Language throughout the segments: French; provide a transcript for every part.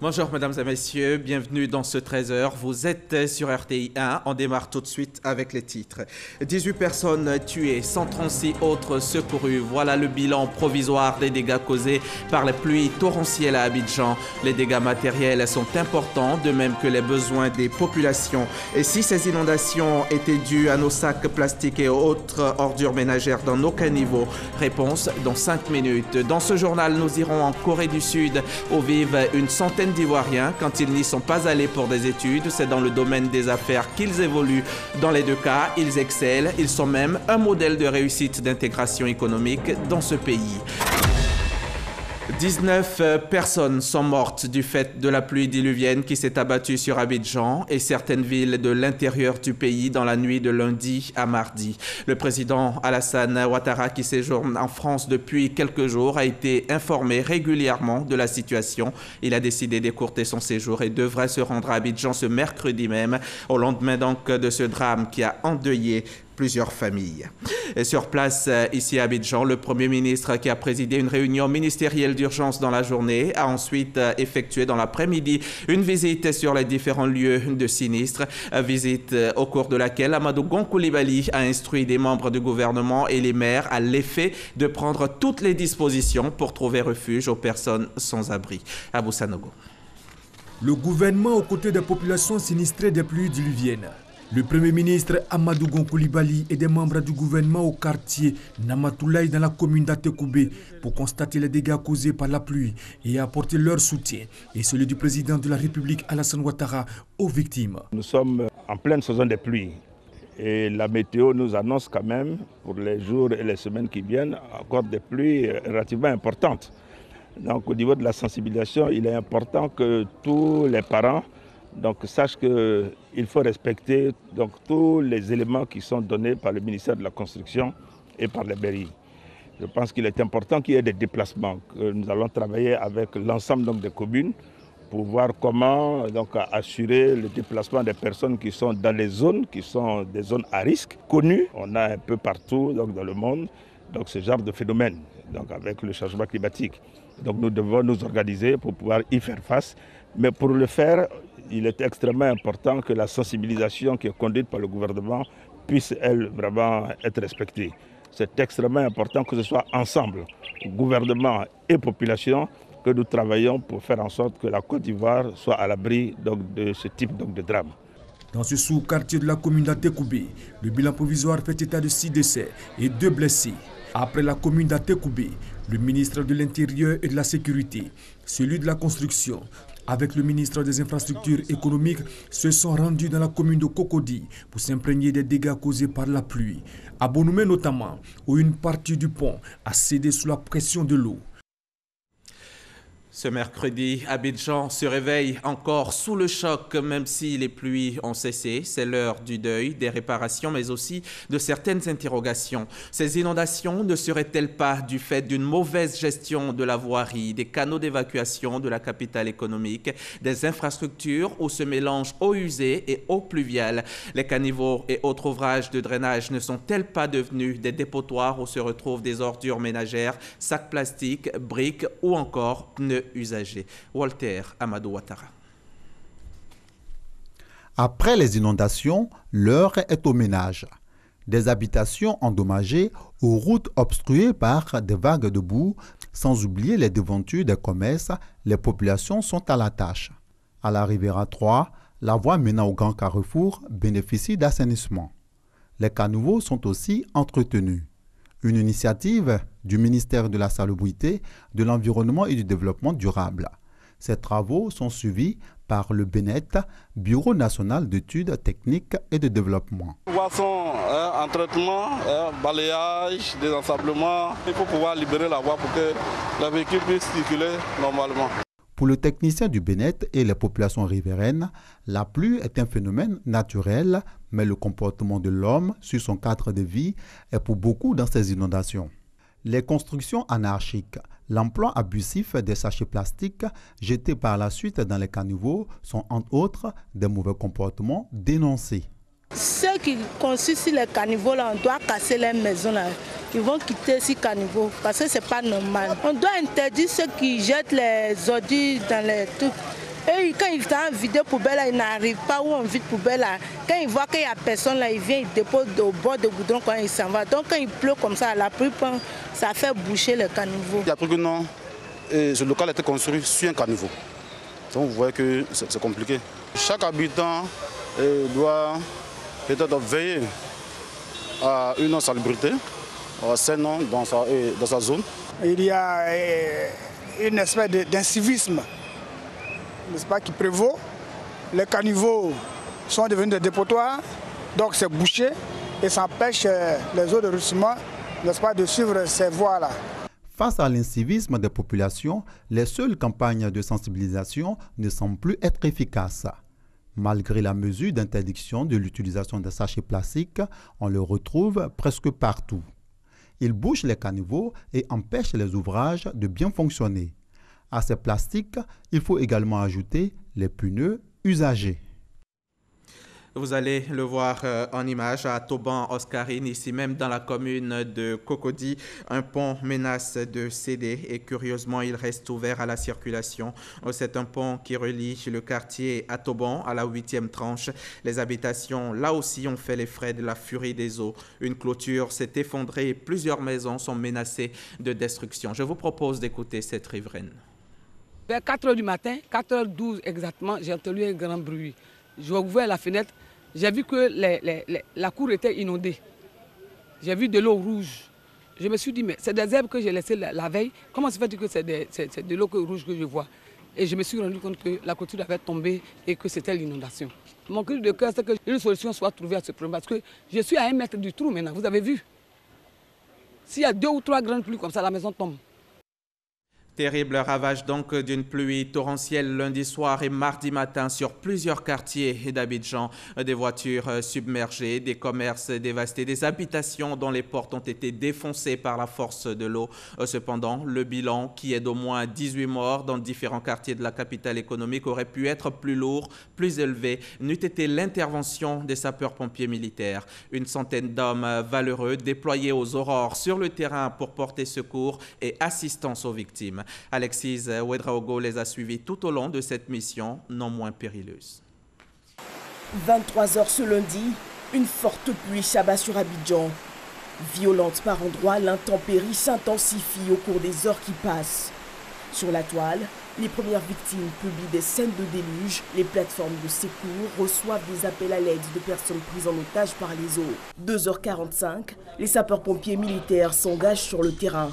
Bonjour mesdames et messieurs, bienvenue dans ce 13h. Vous êtes sur RTI 1, on démarre tout de suite avec les titres. 18 personnes tuées, 136 autres secourues. Voilà le bilan provisoire des dégâts causés par les pluies torrentielles à Abidjan. Les dégâts matériels sont importants, de même que les besoins des populations. Et si ces inondations étaient dues à nos sacs plastiques et autres ordures ménagères dans nos caniveaux? Réponse dans 5 minutes. Dans ce journal, nous irons en Corée du Sud où vivent une centaine d'Ivoiriens. Quand ils n'y sont pas allés pour des études, c'est dans le domaine des affaires qu'ils évoluent. Dans les deux cas, ils excellent. Ils sont même un modèle de réussite d'intégration économique dans ce pays. 19 personnes sont mortes du fait de la pluie diluvienne qui s'est abattue sur Abidjan et certaines villes de l'intérieur du pays dans la nuit de lundi à mardi. Le président Alassane Ouattara, qui séjourne en France depuis quelques jours, a été informé régulièrement de la situation. Il a décidé d'écourter son séjour et devrait se rendre à Abidjan ce mercredi même, au lendemain donc de ce drame qui a endeuillé plusieurs familles. Et sur place, ici à Abidjan, le Premier ministre qui a présidé une réunion ministérielle d'urgence dans la journée a ensuite effectué dans l'après-midi une visite sur les différents lieux de sinistre, visite au cours de laquelle Amadou Gon Coulibaly a instruit des membres du gouvernement et les maires à l'effet de prendre toutes les dispositions pour trouver refuge aux personnes sans abri. Abou Sanogo. Le gouvernement aux côtés des populations sinistrées des pluies diluviennes. Le Premier ministre Amadou Gon Coulibaly et des membres du gouvernement au quartier Namatoulaye dans la commune d'Atekoubé pour constater les dégâts causés par la pluie et apporter leur soutien et celui du président de la République Alassane Ouattara aux victimes. Nous sommes en pleine saison des pluies et la météo nous annonce quand même pour les jours et les semaines qui viennent encore des pluies relativement importantes. Donc au niveau de la sensibilisation, il est important que tous les parents sachent qu'il faut respecter tous les éléments qui sont donnés par le ministère de la Construction et par les mairies. Je pense qu'il est important qu'il y ait des déplacements, que nous allons travailler avec l'ensemble des communes pour voir comment assurer le déplacement des personnes qui sont dans les zones, qui sont des zones à risque, connues. On a un peu partout dans le monde ce genre de phénomène avec le changement climatique. Donc nous devons nous organiser pour pouvoir y faire face. Mais pour le faire, il est extrêmement important que la sensibilisation qui est conduite par le gouvernement puisse, elle, vraiment être respectée. C'est extrêmement important que ce soit ensemble, gouvernement et population, que nous travaillons pour faire en sorte que la Côte d'Ivoire soit à l'abri de ce type de drame. Dans ce sous-quartier de la commune d'Atekoubé, le bilan provisoire fait état de 6 décès et 2 blessés. Après la commune d'Atekoubé, le ministre de l'Intérieur et de la Sécurité, celui de la Construction, avec le ministre des Infrastructures économiques, se sont rendus dans la commune de Cocody pour s'imprégner des dégâts causés par la pluie. À Bonoumé notamment, où une partie du pont a cédé sous la pression de l'eau. Ce mercredi, Abidjan se réveille encore sous le choc, même si les pluies ont cessé. C'est l'heure du deuil, des réparations, mais aussi de certaines interrogations. Ces inondations ne seraient-elles pas du fait d'une mauvaise gestion de la voirie, des canaux d'évacuation de la capitale économique, des infrastructures où se mélangent eau usée et eau pluviale? Les caniveaux et autres ouvrages de drainage ne sont-elles pas devenus des dépotoirs où se retrouvent des ordures ménagères, sacs plastiques, briques ou encore pneus usagers? Walter Amadou Ouattara. Après les inondations, l'heure est au ménage. Des habitations endommagées aux routes obstruées par des vagues de boue, sans oublier les devantures des commerces, les populations sont à la tâche. À la Riviera 3, la voie menant au Grand Carrefour bénéficie d'assainissement. Les caniveaux sont aussi entretenus. Une initiative du ministère de la Salubrité, de l'Environnement et du Développement durable. Ces travaux sont suivis par le BNET, Bureau national d'études techniques et de développement. Poisson, entretien, balayage, désensablement. Il faut pouvoir libérer la voie pour que la véhicule puisse circuler normalement. Pour le technicien du BNET et les populations riveraines, la pluie est un phénomène naturel, mais le comportement de l'homme sur son cadre de vie est pour beaucoup dans ces inondations. Les constructions anarchiques, l'emploi abusif des sachets plastiques jetés par la suite dans les caniveaux sont entre autres des mauvais comportements dénoncés. Ceux qui construisent sur les caniveaux, là, on doit casser les maisons. Là. Ils vont quitter ces caniveaux parce que ce n'est pas normal. On doit interdire ceux qui jettent les ordures dans les trucs. Et quand il t'a vidé poubelle, il n'arrive pas où on vide poubelle là. Quand il voit qu'il n'y a personne là, il vient, il dépose au bord de goudron quand il s'en va. Donc quand il pleut comme ça, la pluie, ça fait boucher le caniveau. Il y a plus que non, et ce local a été construit sur un caniveau. Donc vous voyez que c'est compliqué. Chaque habitant doit peut-être veiller à une salubrité saine dans sa zone. Il y a une espèce d'incivisme, n'est-ce pas, qui prévaut. Les caniveaux sont devenus des dépotoirs, donc c'est bouché et ça empêche les eaux de ruissellement, n'est-ce pas, de suivre ces voies-là. Face à l'incivisme des populations, les seules campagnes de sensibilisation ne semblent plus être efficaces. Malgré la mesure d'interdiction de l'utilisation des sachets plastiques, on le retrouve presque partout. Ils bouchent les caniveaux et empêchent les ouvrages de bien fonctionner. À ces plastiques, il faut également ajouter les pneus usagés. Vous allez le voir en image à Toban-Oscarine, ici même dans la commune de Cocody. Un pont menace de céder et curieusement, il reste ouvert à la circulation. C'est un pont qui relie le quartier à Toban à la 8e tranche. Les habitations, là aussi, ont fait les frais de la furie des eaux. Une clôture s'est effondrée et plusieurs maisons sont menacées de destruction. Je vous propose d'écouter cette riveraine. Vers 4 h du matin, 4h12 exactement, j'ai entendu un grand bruit. J'ai ouvert la fenêtre. J'ai vu que la cour était inondée. J'ai vu de l'eau rouge. Je me suis dit, mais c'est des herbes que j'ai laissées la veille. Comment se fait-il que c'est de l'eau rouge que je vois? Et je me suis rendu compte que la clôture avait tombé et que c'était l'inondation. Mon cri de cœur, c'est qu'une solution soit trouvée à ce problème. Parce que je suis à 1 mètre du trou maintenant, vous avez vu. S'il y a 2 ou 3 grandes pluies comme ça, la maison tombe. Terrible ravage donc d'une pluie torrentielle lundi soir et mardi matin sur plusieurs quartiers d'Abidjan. Des voitures submergées, des commerces dévastés, des habitations dont les portes ont été défoncées par la force de l'eau. Cependant, le bilan, qui est d'au moins 18 morts dans différents quartiers de la capitale économique, aurait pu être plus lourd, plus élevé, n'eût été l'intervention des sapeurs-pompiers militaires. Une centaine d'hommes valeureux déployés aux aurores sur le terrain pour porter secours et assistance aux victimes. Alexis Ouedraogo les a suivis tout au long de cette mission non moins périleuse. 23 h ce lundi, une forte pluie s'abat sur Abidjan. Violente par endroits, l'intempérie s'intensifie au cours des heures qui passent. Sur la toile, les premières victimes publient des scènes de déluge. Les plateformes de secours reçoivent des appels à l'aide de personnes prises en otage par les eaux. 2h45, les sapeurs-pompiers militaires s'engagent sur le terrain.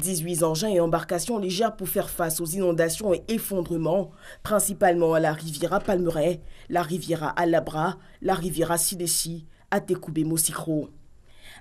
18 engins et embarcations légères pour faire face aux inondations et effondrements, principalement à la Riviera Palmeraie, la Riviera Alabra, la Riviera Sidessi, à Tekoubé-Mosikro.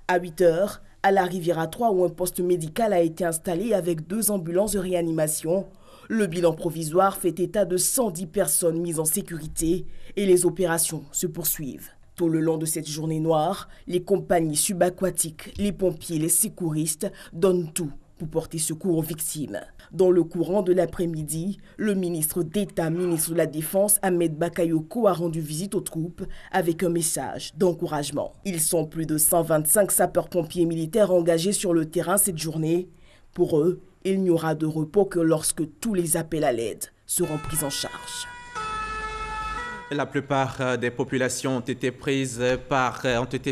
À 8 h, à la Riviera 3, où un poste médical a été installé avec 2 ambulances de réanimation, le bilan provisoire fait état de 110 personnes mises en sécurité et les opérations se poursuivent. Tout le long de cette journée noire, les compagnies subaquatiques, les pompiers, les secouristes donnent tout pour porter secours aux victimes. Dans le courant de l'après-midi, le ministre d'État, ministre de la Défense, Ahmed Bakayoko, a rendu visite aux troupes avec un message d'encouragement. Ils sont plus de 125 sapeurs-pompiers militaires engagés sur le terrain cette journée. Pour eux, il n'y aura de repos que lorsque tous les appels à l'aide seront pris en charge. La plupart des populations ont été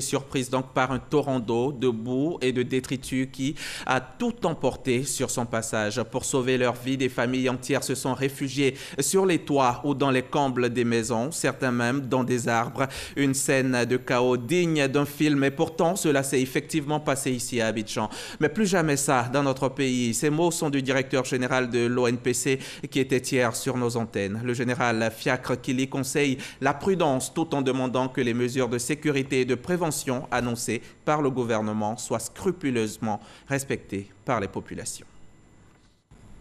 surprises donc par un torrent d'eau, de boue et de détritus qui a tout emporté sur son passage. Pour sauver leur vie, des familles entières se sont réfugiées sur les toits ou dans les combles des maisons, certains même dans des arbres. Une scène de chaos digne d'un film et pourtant cela s'est effectivement passé ici à Abidjan. Mais plus jamais ça dans notre pays. Ces mots sont du directeur général de l'ONPC qui était hier sur nos antennes. Le général Fiacre Kili conseille la prudence tout en demandant que les mesures de sécurité et de prévention annoncées par le gouvernement soient scrupuleusement respectées par les populations.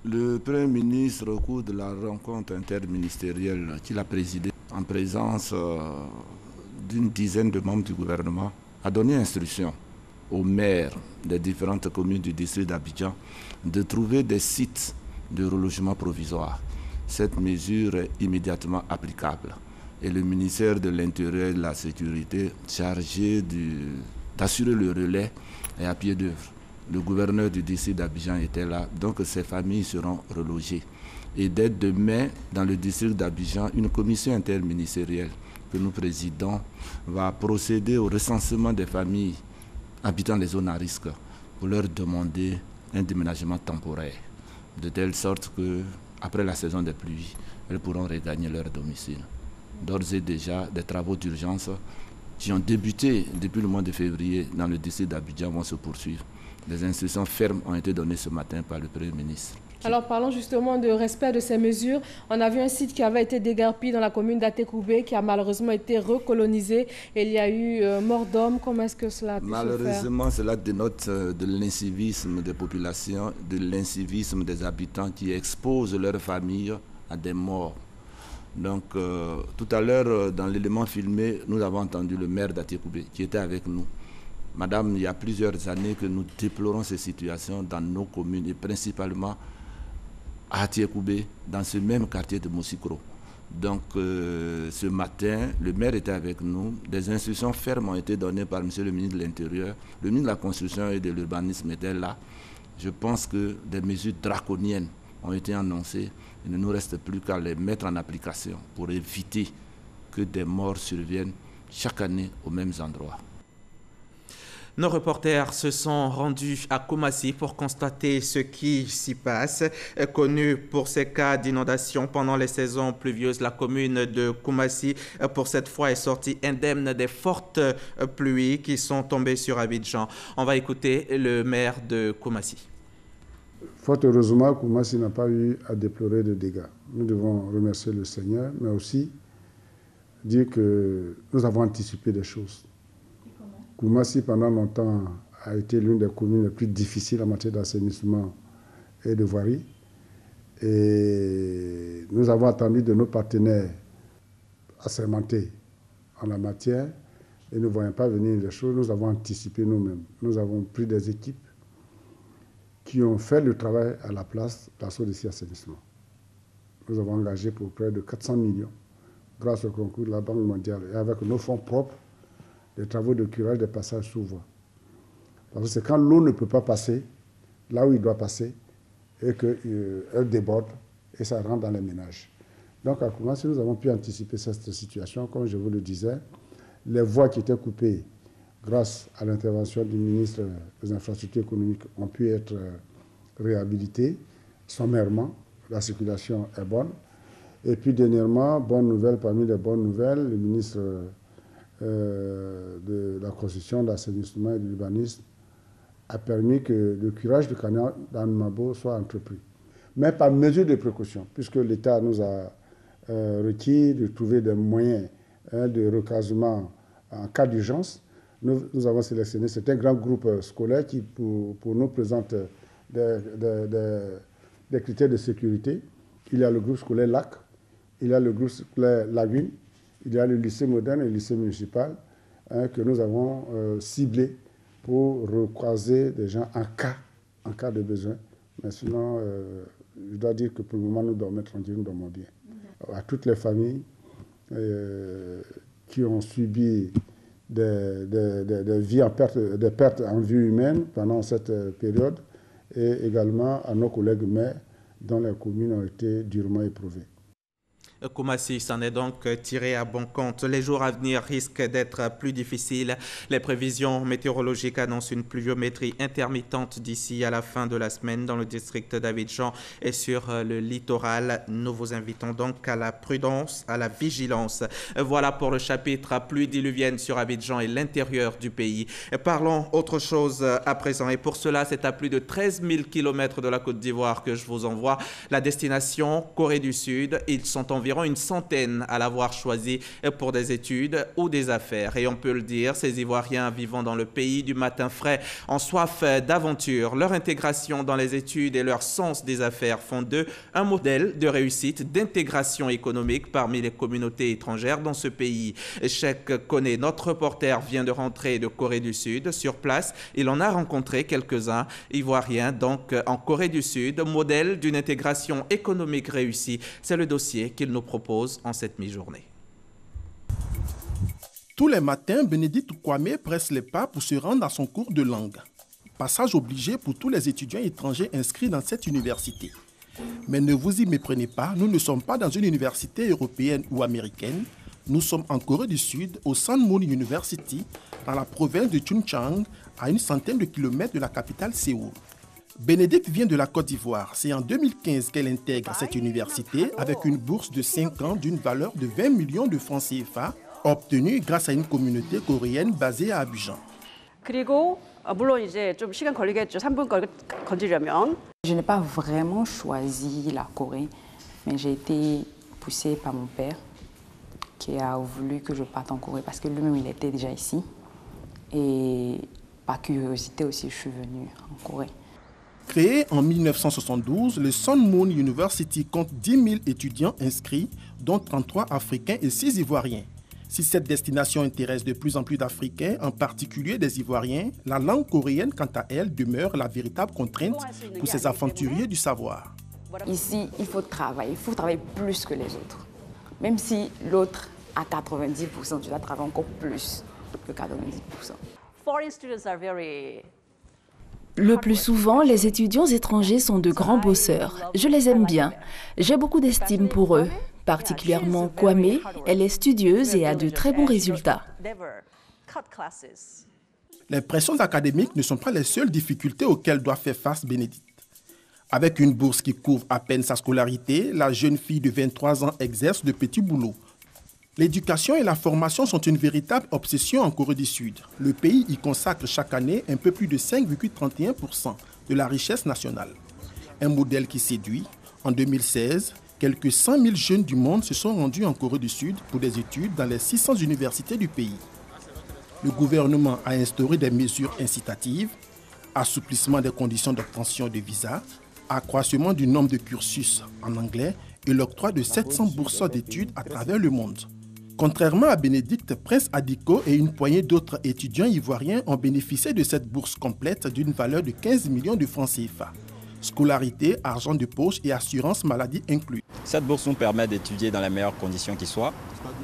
Le Premier ministre, au cours de la rencontre interministérielle qu'il a présidée en présence d'une dizaine de membres du gouvernement, a donné instruction aux maires des différentes communes du district d'Abidjan de trouver des sites de relogement provisoire. Cette mesure est immédiatement applicable. Et le ministère de l'Intérieur et de la Sécurité chargé d'assurer le relais est à pied d'œuvre. Le gouverneur du district d'Abidjan était là, donc ces familles seront relogées. Et dès demain, dans le district d'Abidjan, une commission interministérielle que nous présidons va procéder au recensement des familles habitant les zones à risque pour leur demander un déménagement temporaire, de telle sorte que après la saison des pluies, elles pourront regagner leur domicile. D'ores et déjà, des travaux d'urgence qui ont débuté depuis le mois de février dans le district d'Abidjan vont se poursuivre. Des instructions fermes ont été données ce matin par le Premier ministre. Alors parlons justement de respect de ces mesures. On a vu un site qui avait été déguerpi dans la commune d'Atekoubé qui a malheureusement été recolonisé et il y a eu mort d'homme. Comment est-ce que cela a pu se faire? Malheureusement, cela dénote de l'incivisme des populations, de l'incivisme des habitants qui exposent leurs familles à des morts. Donc tout à l'heure, dans l'élément filmé, nous avons entendu le maire d'Atekoubé qui était avec nous. Madame, il y a plusieurs années que nous déplorons ces situations dans nos communes et principalement à Atekoubé, dans ce même quartier de Moussikro. Donc ce matin, le maire était avec nous. Des instructions fermes ont été données par M. le ministre de l'Intérieur. Le ministre de la Construction et de l'Urbanisme était là. Je pense que des mesures draconiennes ont été annoncées. Il ne nous reste plus qu'à les mettre en application pour éviter que des morts surviennent chaque année aux mêmes endroits. Nos reporters se sont rendus à Koumassi pour constater ce qui s'y passe. Connue pour ces cas d'inondation pendant les saisons pluvieuses, la commune de Koumassi, pour cette fois, est sortie indemne des fortes pluies qui sont tombées sur Abidjan. On va écouter le maire de Koumassi. Fort heureusement, Koumassi n'a pas eu à déplorer de dégâts. Nous devons remercier le Seigneur, mais aussi dire que nous avons anticipé des choses. Koumassi, pendant longtemps, a été l'une des communes les plus difficiles en matière d'assainissement et de voirie. Et nous avons attendu de nos partenaires assermentés en la matière et ne voyons pas venir les choses. Nous avons anticipé nous-mêmes. Nous avons pris des équipes qui ont fait le travail à la place d'Assaut Assainissement. Nous avons engagé pour près de 400 millions grâce au concours de la Banque mondiale et avec nos fonds propres des travaux de curage des passages sous voie. Parce que c'est quand l'eau ne peut pas passer là où il doit passer et qu'elle déborde et ça rentre dans les ménages. Donc à Koumassi, nous avons pu anticiper cette situation. Comme je vous le disais, les voies qui étaient coupées grâce à l'intervention du ministre des Infrastructures économiques ont pu être réhabilitées sommairement. La circulation est bonne. Et puis dernièrement, bonne nouvelle parmi les bonnes nouvelles, le ministre de la construction, de l'assainissement et de l'urbanisme a permis que le curage du canal d'Anmabo soit entrepris. Mais par mesure de précaution, puisque l'État nous a requis de trouver des moyens de recasement en cas d'urgence, nous avons sélectionné certains grands groupes scolaires qui, pour nous, présentent des critères de sécurité. Il y a le groupe scolaire Lac, il y a le groupe scolaire Lagune, il y a le lycée moderne et le lycée municipal que nous avons ciblé pour recroiser des gens en cas de besoin. Mais sinon, je dois dire que pour le moment, nous dormons tranquilles, nous dormons bien. À toutes les familles qui ont subi des pertes en vie humaine pendant cette période et également à nos collègues maires dont les communes ont été durement éprouvées. Koumassi s'en est donc tiré à bon compte. Les jours à venir risquent d'être plus difficiles. Les prévisions météorologiques annoncent une pluviométrie intermittente d'ici à la fin de la semaine dans le district d'Abidjan et sur le littoral. Nous vous invitons donc à la prudence, à la vigilance. Voilà pour le chapitre pluie diluvienne sur Abidjan et l'intérieur du pays. Parlons autre chose à présent. Et pour cela, c'est à plus de 13 000 km de la Côte d'Ivoire que je vous envoie. La destination, Corée du Sud. Ils sont environ une centaine à l'avoir choisi pour des études ou des affaires. Et on peut le dire, ces Ivoiriens vivant dans le pays du matin frais, en soif d'aventure, leur intégration dans les études et leur sens des affaires font d'eux un modèle de réussite, d'intégration économique parmi les communautés étrangères dans ce pays. Cheikh Koné, notre reporter, vient de rentrer de Corée du Sud. Sur place, il en a rencontré quelques-uns, Ivoiriens donc en Corée du Sud, modèle d'une intégration économique réussie. C'est le dossier qu'il nous propose en cette mi-journée. Tous les matins, Bénédicte Kwame presse les pas pour se rendre à son cours de langue. passage obligé pour tous les étudiants étrangers inscrits dans cette université. Mais ne vous y méprenez pas, nous ne sommes pas dans une université européenne ou américaine. Nous sommes en Corée du Sud, au Sun Moon University, dans la province de Chungcheong, à une centaine de kilomètres de la capitale Séoul. Bénédicte vient de la Côte d'Ivoire. C'est en 2015 qu'elle intègre cette université avec une bourse de 5 ans d'une valeur de 20 millions de francs CFA, obtenue grâce à une communauté coréenne basée à Abidjan. Je n'ai pas vraiment choisi la Corée, mais j'ai été poussée par mon père qui a voulu que je parte en Corée parce que lui-même il était déjà ici. Et par curiosité aussi, je suis venue en Corée. Créé en 1972, le Sun Moon University compte 10 000 étudiants inscrits, dont 33 Africains et 6 Ivoiriens. Si cette destination intéresse de plus en plus d'Africains, en particulier des Ivoiriens, la langue coréenne, quant à elle, demeure la véritable contrainte pour ces aventuriers du savoir. Ici, il faut travailler plus que les autres. Même si l'autre a 90%, tu dois travailler encore plus que 90%. Le plus souvent, les étudiants étrangers sont de grands bosseurs. Je les aime bien. J'ai beaucoup d'estime pour eux. Particulièrement Kwame, elle est studieuse et a de très bons résultats. Les pressions académiques ne sont pas les seules difficultés auxquelles doit faire face Bénédicte. Avec une bourse qui couvre à peine sa scolarité, la jeune fille de 23 ans exerce de petits boulots. L'éducation et la formation sont une véritable obsession en Corée du Sud. Le pays y consacre chaque année un peu plus de 5,31% de la richesse nationale. Un modèle qui séduit. En 2016, quelques 100 000 jeunes du monde se sont rendus en Corée du Sud pour des études dans les 600 universités du pays. Le gouvernement a instauré des mesures incitatives, assouplissement des conditions d'obtention de visa, accroissement du nombre de cursus en anglais et l'octroi de 700 bourses d'études à travers le monde. Contrairement à Bénédicte, Prince Adiko et une poignée d'autres étudiants ivoiriens ont bénéficié de cette bourse complète d'une valeur de 15 millions de francs CFA. Scolarité, argent de poche et assurance maladie inclus. Cette bourse nous permet d'étudier dans les meilleures conditions qui soient.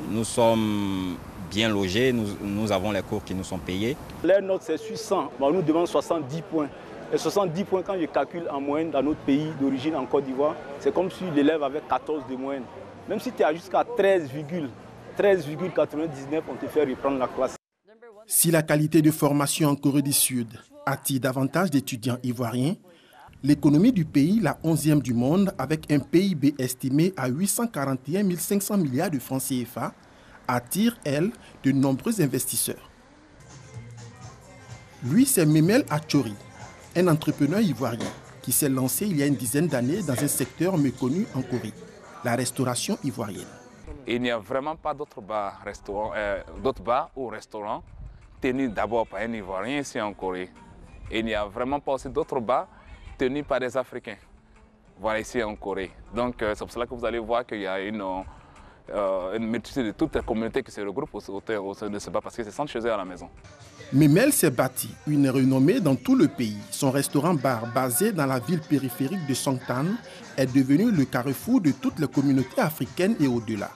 Nous sommes bien logés, nous avons les cours qui nous sont payés. Les notes, c'est sur 100. Bon, nous devons 70 points. Et 70 points, quand je calcule en moyenne dans notre pays d'origine, en Côte d'Ivoire, c'est comme si l'élève avait 14 de moyenne. Même si tu as jusqu'à 13,99, on te fait reprendre la classe. Si la qualité de formation en Corée du Sud attire davantage d'étudiants ivoiriens, l'économie du pays, la 11e du monde, avec un PIB estimé à 841 500 milliards de francs CFA, attire, elle, de nombreux investisseurs. Lui, c'est Memel Achori, un entrepreneur ivoirien qui s'est lancé il y a une dizaine d'années dans un secteur méconnu en Corée, la restauration ivoirienne. Il n'y a vraiment pas d'autres bars ou restaurants tenus d'abord par un Ivoirien ici en Corée. Et il n'y a vraiment pas aussi d'autres bars tenus par des Africains, voilà, ici en Corée. Donc c'est pour cela que vous allez voir qu'il y a une multitude de toutes les communautés qui se regroupent au sein de ce bar parce qu'ils se sentent chez eux à la maison. Memel s'est bâti une renommée dans tout le pays. Son restaurant-bar basé dans la ville périphérique de Songtan est devenu le carrefour de toutes les communautés africaines et au-delà.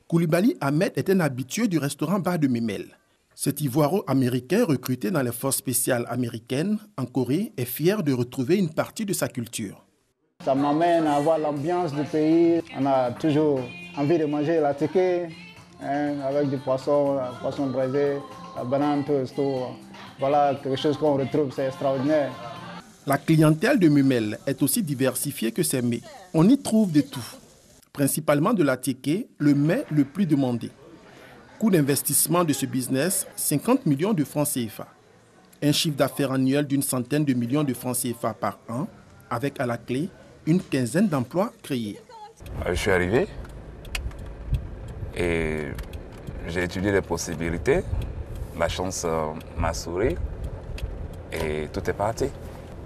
Koulibaly Ahmed est un habitué du restaurant-bar de Memel. Cet Ivoiro-américain recruté dans les forces spéciales américaines en Corée est fier de retrouver une partie de sa culture. Ça m'amène à voir l'ambiance du pays. On a toujours envie de manger la téké avec du poisson braisé, la banane, tout. Voilà, quelque chose qu'on retrouve, c'est extraordinaire. La clientèle de Memel est aussi diversifiée que ses mets. On y trouve de tout, principalement de la téké, le mets le plus demandé. Coût d'investissement de ce business, 50 millions de francs CFA. Un chiffre d'affaires annuel d'une centaine de millions de francs CFA par an, avec à la clé une quinzaine d'emplois créés. Je suis arrivé et j'ai étudié les possibilités. La chance m'a souri et tout est parti.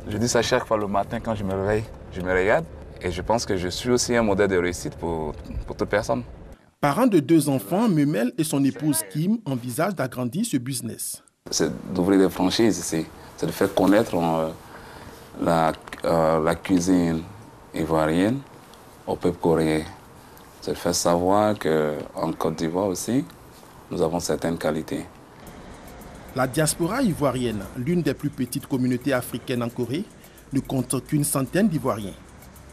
Je dis ça chaque fois le matin quand je me réveille, je me regarde et je pense que je suis aussi un modèle de réussite pour toute personne. Parent de 2 enfants, Memel et son épouse Kim envisagent d'agrandir ce business. C'est d'ouvrir des franchises ici, c'est de faire connaître la cuisine ivoirienne au peuple coréen. C'est de faire savoir qu'en Côte d'Ivoire aussi, nous avons certaines qualités. La diaspora ivoirienne, l'une des plus petites communautés africaines en Corée, ne compte qu'une centaine d'Ivoiriens.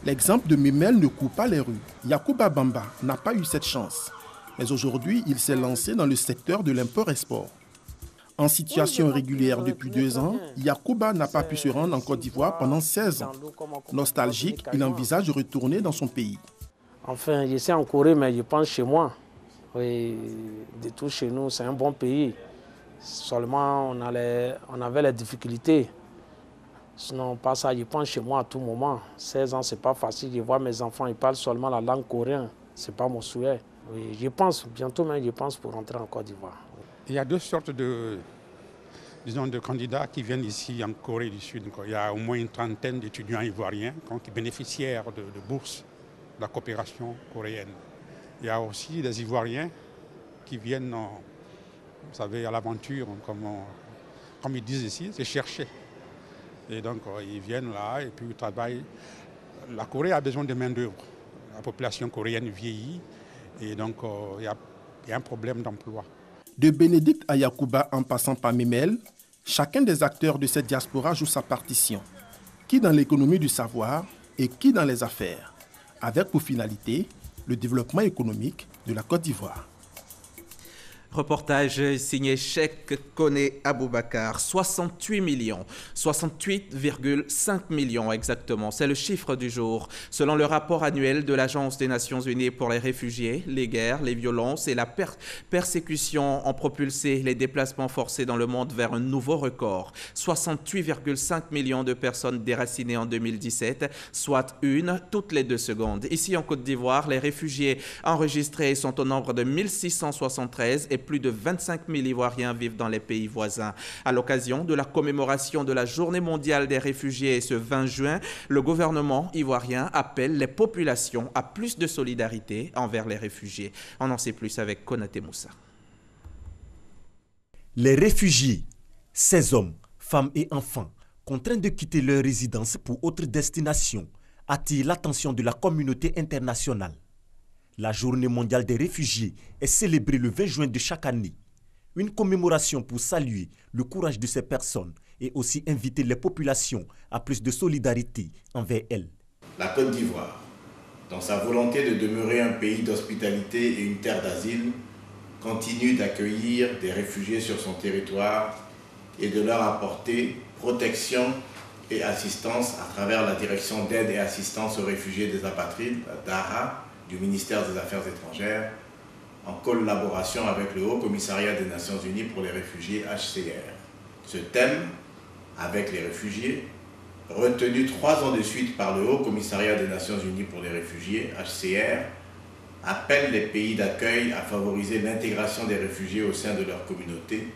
L'exemple de Mimel ne court pas les rues. Yacouba Bamba n'a pas eu cette chance. Mais aujourd'hui, il s'est lancé dans le secteur de l'import-export. En situation irrégulière depuis 2 ans, Yacouba n'a pas pu se rendre en Côte d'Ivoire pendant 16 ans. Nostalgique, il envisage de retourner dans son pays. Enfin, je suis en Corée, mais je pense chez moi. Oui, de tout chez nous, c'est un bon pays. Seulement, on avait les difficultés. Sinon, pas ça, je pense chez moi à tout moment. 16 ans, c'est pas facile. Je vois mes enfants, ils parlent seulement la langue coréenne. C'est pas mon souhait. Oui, je pense, bientôt même, je pense pour rentrer en Côte d'Ivoire. Il y a 2 sortes de candidats qui viennent ici en Corée du Sud. Il y a au moins une trentaine d'étudiants ivoiriens qui bénéficiaires de bourses de la coopération coréenne. Il y a aussi des Ivoiriens qui viennent, vous savez, à l'aventure, comme ils disent ici, c'est chercher. Et donc, ils viennent là et puis ils travaillent. La Corée a besoin de main-d'œuvre. La population coréenne vieillit et donc il y a un problème d'emploi. De Bénédicte à Yacouba en passant par Mimel, chacun des acteurs de cette diaspora joue sa partition. Qui dans l'économie du savoir et qui dans les affaires, avec pour finalité le développement économique de la Côte d'Ivoire. Reportage signé Cheikh Koné Aboubakar, 68 millions, 68,5 millions exactement. C'est le chiffre du jour. Selon le rapport annuel de l'Agence des Nations Unies pour les réfugiés, les guerres, les violences et la persécution ont propulsé les déplacements forcés dans le monde vers un nouveau record. 68,5 millions de personnes déracinées en 2017, soit une toutes les 2 secondes. Ici en Côte d'Ivoire, les réfugiés enregistrés sont au nombre de 1673 et plus de 25 000 Ivoiriens vivent dans les pays voisins. À l'occasion de la commémoration de la Journée mondiale des réfugiés ce 20 juin, le gouvernement ivoirien appelle les populations à plus de solidarité envers les réfugiés. On en sait plus avec Konaté Moussa. Les réfugiés, ces hommes, femmes et enfants, contraints de quitter leur résidence pour autre destination, attirent l'attention de la communauté internationale. La Journée mondiale des réfugiés est célébrée le 20 juin de chaque année. Une commémoration pour saluer le courage de ces personnes et aussi inviter les populations à plus de solidarité envers elles. La Côte d'Ivoire, dans sa volonté de demeurer un pays d'hospitalité et une terre d'asile, continue d'accueillir des réfugiés sur son territoire et de leur apporter protection et assistance à travers la Direction d'aide et assistance aux réfugiés des apatrides, DARA, du ministère des Affaires étrangères, en collaboration avec le Haut Commissariat des Nations Unies pour les réfugiés HCR. Ce thème, avec les réfugiés, retenu 3 ans de suite par le Haut Commissariat des Nations Unies pour les réfugiés HCR, appelle les pays d'accueil à favoriser l'intégration des réfugiés au sein de leur communauté.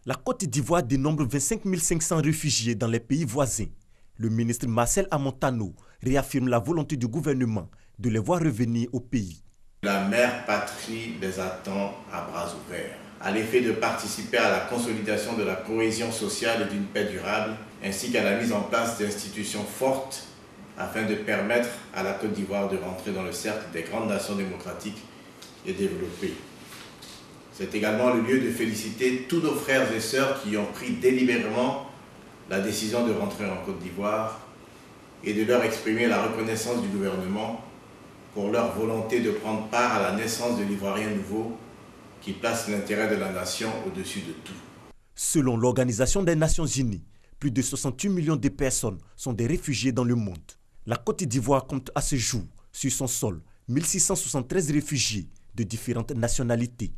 La Côte d'Ivoire dénombre 25 500 réfugiés dans les pays voisins. Le ministre Marcel Amontano réaffirme la volonté du gouvernement de les voir revenir au pays. La mère patrie les attend à bras ouverts, à l'effet de participer à la consolidation de la cohésion sociale et d'une paix durable, ainsi qu'à la mise en place d'institutions fortes afin de permettre à la Côte d'Ivoire de rentrer dans le cercle des grandes nations démocratiques et développées. C'est également le lieu de féliciter tous nos frères et sœurs qui ont pris délibérément la décision de rentrer en Côte d'Ivoire et de leur exprimer la reconnaissance du gouvernement pour leur volonté de prendre part à la naissance de l'Ivoirien nouveau qui place l'intérêt de la nation au-dessus de tout. Selon l'Organisation des Nations Unies, plus de 68 millions de personnes sont des réfugiés dans le monde. La Côte d'Ivoire compte à ce jour, sur son sol, 1673 réfugiés de différentes nationalités.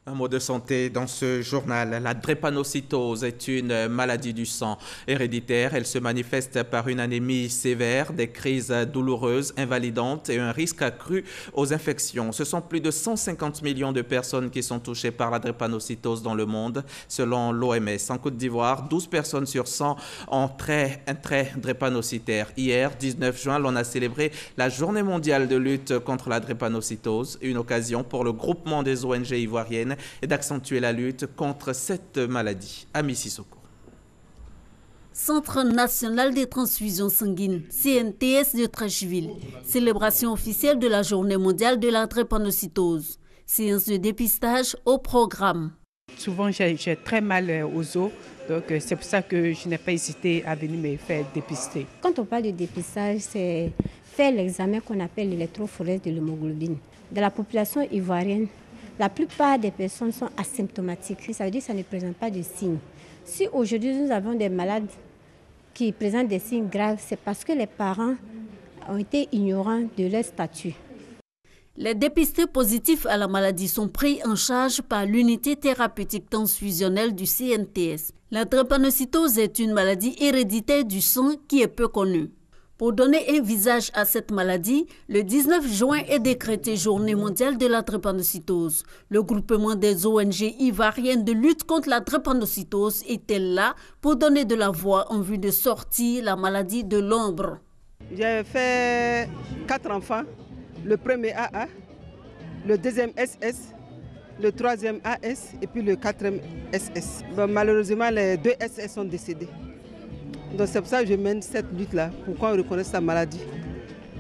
Un mot de santé dans ce journal. La drépanocytose est une maladie du sang héréditaire. Elle se manifeste par une anémie sévère, des crises douloureuses, invalidantes et un risque accru aux infections. Ce sont plus de 150 millions de personnes qui sont touchées par la drépanocytose dans le monde, selon l'OMS. En Côte d'Ivoire, 12 personnes sur 100 ont un trait drépanocytaire. Hier, 19 juin, l'on a célébré la Journée mondiale de lutte contre la drépanocytose, une occasion pour le groupement des ONG ivoiriennes et d'accentuer la lutte contre cette maladie. Ami Sissoko. Centre national des transfusions sanguines, CNTS de Treichville. Célébration officielle de la Journée mondiale de la drépanocytose. Séance de dépistage au programme. souvent j'ai très mal aux os. Donc c'est pour ça que je n'ai pas hésité à venir me faire dépister. Quand on parle de dépistage, c'est faire l'examen qu'on appelle l'électrophorèse de l'hémoglobine. De la population ivoirienne, la plupart des personnes sont asymptomatiques. Ça veut dire que ça ne présente pas de signes. Si aujourd'hui nous avons des malades qui présentent des signes graves, c'est parce que les parents ont été ignorants de leur statut. Les dépistés positifs à la maladie sont pris en charge par l'unité thérapeutique transfusionnelle du CNTS. La drépanocytose est une maladie héréditaire du sang qui est peu connue. Pour donner un visage à cette maladie, le 19 juin est décrété Journée mondiale de la drépanocytose. Le groupement des ONG ivoiriennes de lutte contre la drépanocytose était là pour donner de la voix en vue de sortir la maladie de l'ombre. J'ai fait 4 enfants, le premier AA, le deuxième SS, le troisième AS et puis le quatrième SS. Bon, malheureusement, les 2 SS sont décédés. Donc c'est pour ça que je mène cette lutte-là, pour qu'on reconnaisse la maladie.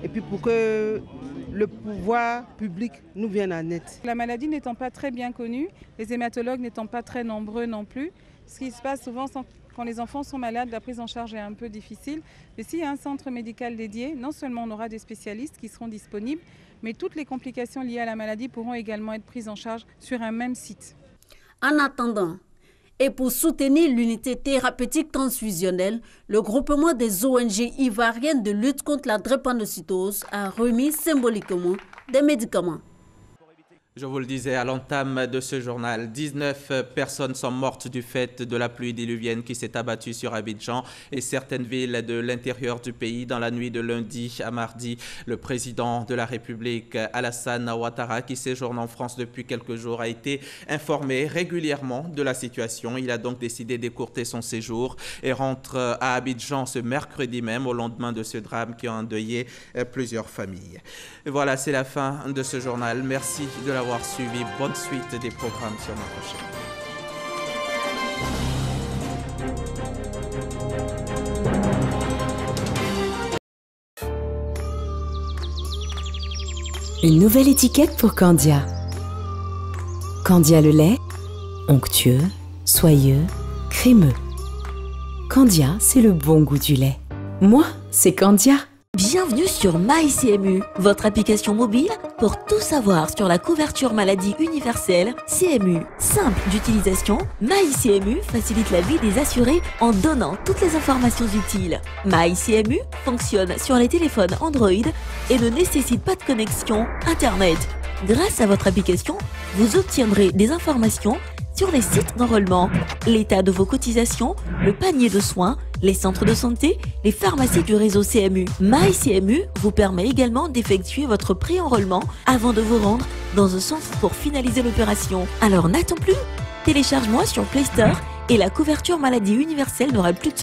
Et puis pour que le pouvoir public nous vienne en aide. La maladie n'étant pas très bien connue, les hématologues n'étant pas très nombreux non plus, ce qui se passe souvent quand les enfants sont malades, la prise en charge est un peu difficile. Mais s'il y a un centre médical dédié, non seulement on aura des spécialistes qui seront disponibles, mais toutes les complications liées à la maladie pourront également être prises en charge sur un même site. En attendant, et pour soutenir l'unité thérapeutique transfusionnelle, le groupement des ONG ivoiriennes de lutte contre la drépanocytose a remis symboliquement des médicaments. Je vous le disais à l'entame de ce journal, 19 personnes sont mortes du fait de la pluie diluvienne qui s'est abattue sur Abidjan et certaines villes de l'intérieur du pays dans la nuit de lundi à mardi. Le président de la République, Alassane Ouattara, qui séjourne en France depuis quelques jours, a été informé régulièrement de la situation. Il a donc décidé d'écourter son séjour et rentre à Abidjan ce mercredi même, au lendemain de ce drame qui a endeuillé plusieurs familles. Et voilà, c'est la fin de ce journal. Merci de l'avoir suivi. Bonne suite des programmes sur notre chaîne. Une nouvelle étiquette pour Candia. Candia le lait, onctueux, soyeux, crémeux. Candia, c'est le bon goût du lait. Moi, c'est Candia. Bienvenue sur MyCMU, votre application mobile pour tout savoir sur la couverture maladie universelle CMU. Simple d'utilisation, MyCMU facilite la vie des assurés en donnant toutes les informations utiles. MyCMU fonctionne sur les téléphones Android et ne nécessite pas de connexion Internet. Grâce à votre application, vous obtiendrez des informations sur les sites d'enrôlement, l'état de vos cotisations, le panier de soins, les centres de santé, les pharmacies du réseau CMU. MyCMU vous permet également d'effectuer votre pré-enrôlement avant de vous rendre dans un centre pour finaliser l'opération. Alors n'attends plus, télécharge-moi sur Play Store et la couverture maladie universelle n'aura plus de